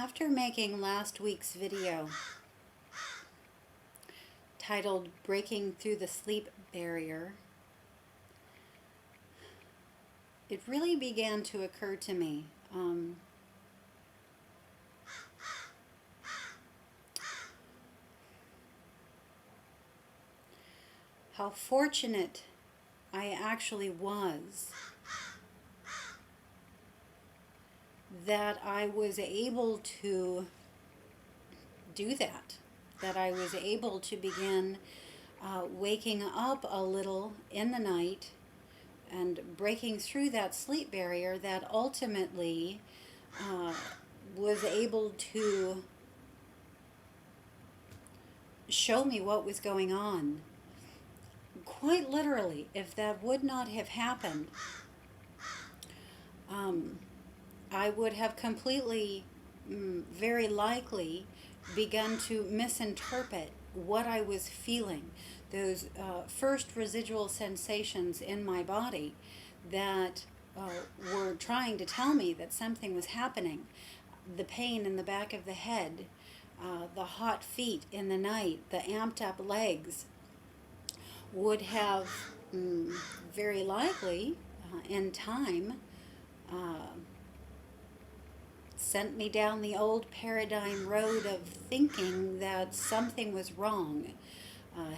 After making last week's video titled Breaking Through the Sleep Barrier, it really began to occur to me how fortunate I actually was that I was able to do that, that I was able to begin waking up a little in the night and breaking through that sleep barrier that ultimately was able to show me what was going on. Quite literally, if that would not have happened, I would have completely, very likely, begun to misinterpret what I was feeling. Those first residual sensations in my body that were trying to tell me that something was happening. The pain in the back of the head, the hot feet in the night, the amped up legs would have very likely, in time, sent me down the old paradigm road of thinking that something was wrong,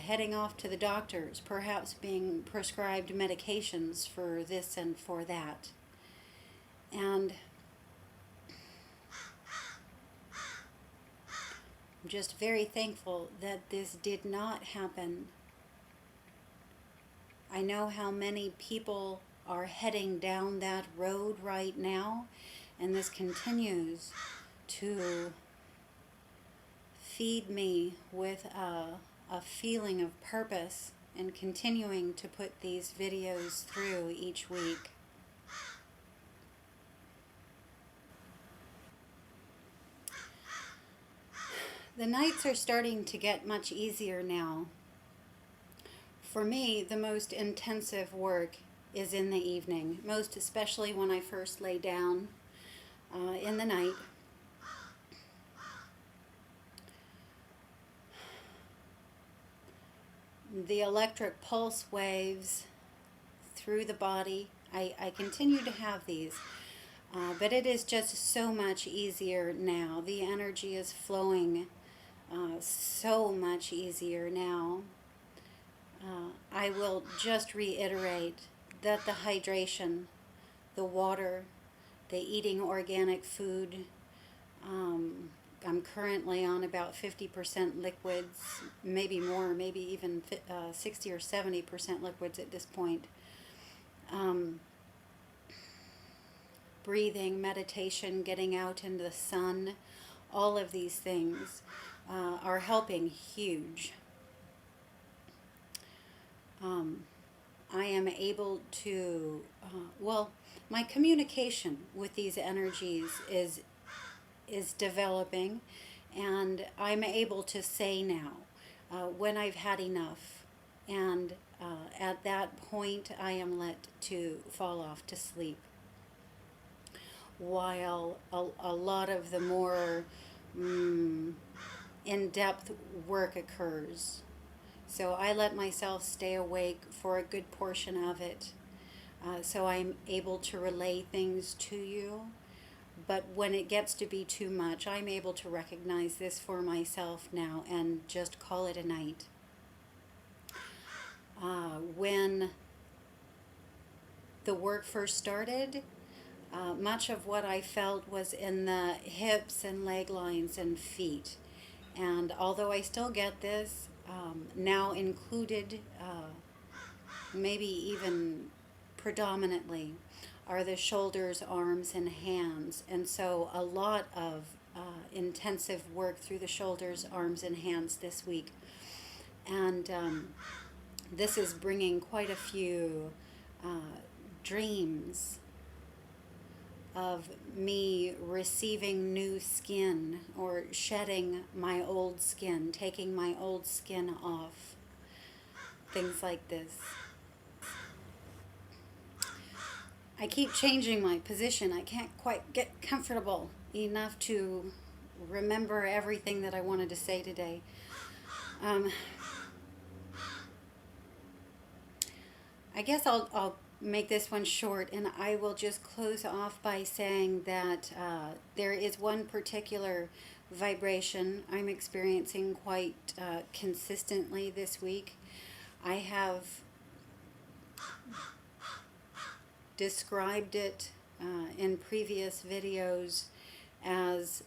heading off to the doctors, perhaps being prescribed medications for this and for that. And I'm just very thankful that this did not happen. I know how many people are heading down that road right now, and this continues to feed me with a feeling of purpose and continuing to put these videos through each week. The nights are starting to get much easier now. For me, the most intensive work is in the evening, most especially when I first lay down in the night. The electric pulse waves through the body, I continue to have these, but it is just so much easier now. The energy is flowing so much easier now. I will just reiterate that the hydration, the water, the eating organic food, I'm currently on about 50% liquids, maybe more, maybe even 60 or 70% liquids at this point. Breathing, meditation, getting out into the sun, all of these things are helping huge. I am able to, my communication with these energies is developing, and I'm able to say now when I've had enough, and at that point I am let to fall off to sleep, while a lot of the more in-depth work occurs. So I let myself stay awake for a good portion of it, so I'm able to relay things to you. But when it gets to be too much, I'm able to recognize this for myself now and just call it a night. When the work first started, much of what I felt was in the hips and leg lines and feet. And although I still get this, now included, maybe even predominantly, are the shoulders, arms, and hands. And so a lot of intensive work through the shoulders, arms, and hands this week. And this is bringing quite a few dreams of me receiving new skin or shedding my old skin, taking my old skin off, things like this. I keep changing my position. I can't quite get comfortable enough to remember everything that I wanted to say today. Um, I guess I'll make this one short, and I will just close off by saying that there is one particular vibration I'm experiencing quite consistently this week. I have described it in previous videos as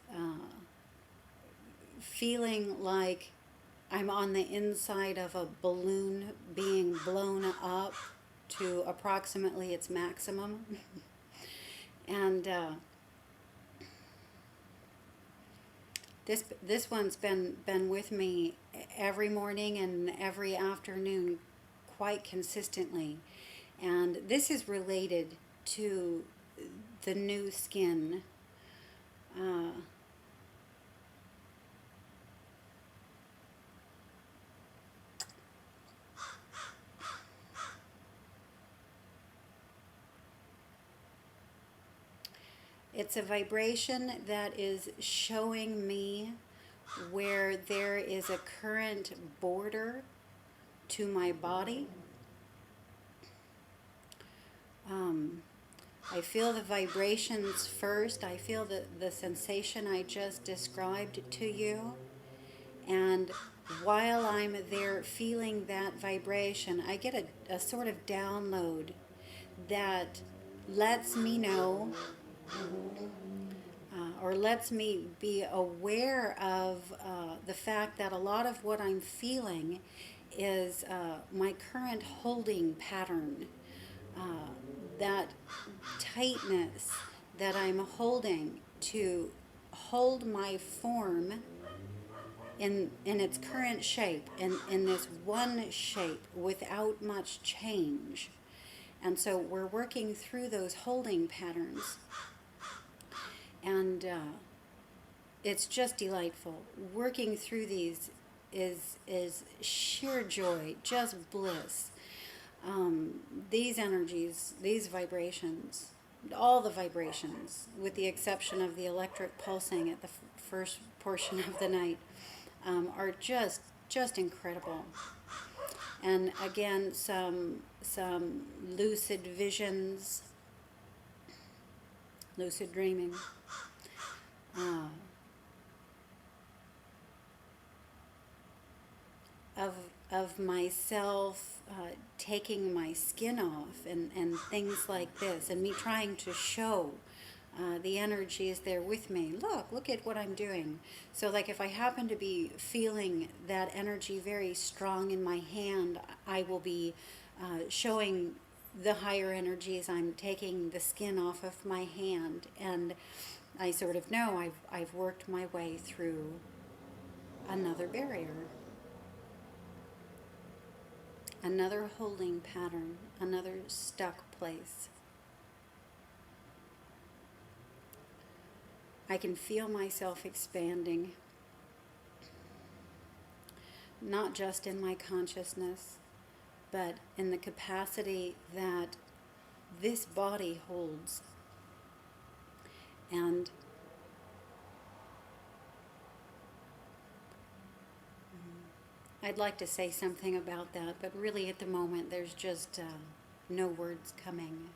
feeling like I'm on the inside of a balloon being blown up to approximately its maximum. And this one's been with me every morning and every afternoon quite consistently. And this is related to the new skin. It's a vibration that is showing me where there is a current border to my body. I feel the vibrations first. I feel the sensation I just described to you. And while I'm there feeling that vibration, I get a sort of download that lets me know or lets me be aware of the fact that a lot of what I'm feeling is my current holding pattern. That tightness that I'm holding to hold my form in its current shape, in this one shape without much change. And so we're working through those holding patterns. And it's just delightful. Working through these is sheer joy, just bliss. These energies, these vibrations, all the vibrations, with the exception of the electric pulsing at the first portion of the night, are just incredible. And again, some lucid visions, lucid dreaming. Of myself taking my skin off and things like this, and me trying to show the energy is there with me. Look at what I'm doing. So like if I happen to be feeling that energy very strong in my hand, I will be showing the higher energies. I'm taking the skin off of my hand, and I sort of know I've worked my way through another barrier. Another holding pattern, another stuck place. I can feel myself expanding, not just in my consciousness, but in the capacity that this body holds. And I'd like to say something about that, but really at the moment there's just no words coming.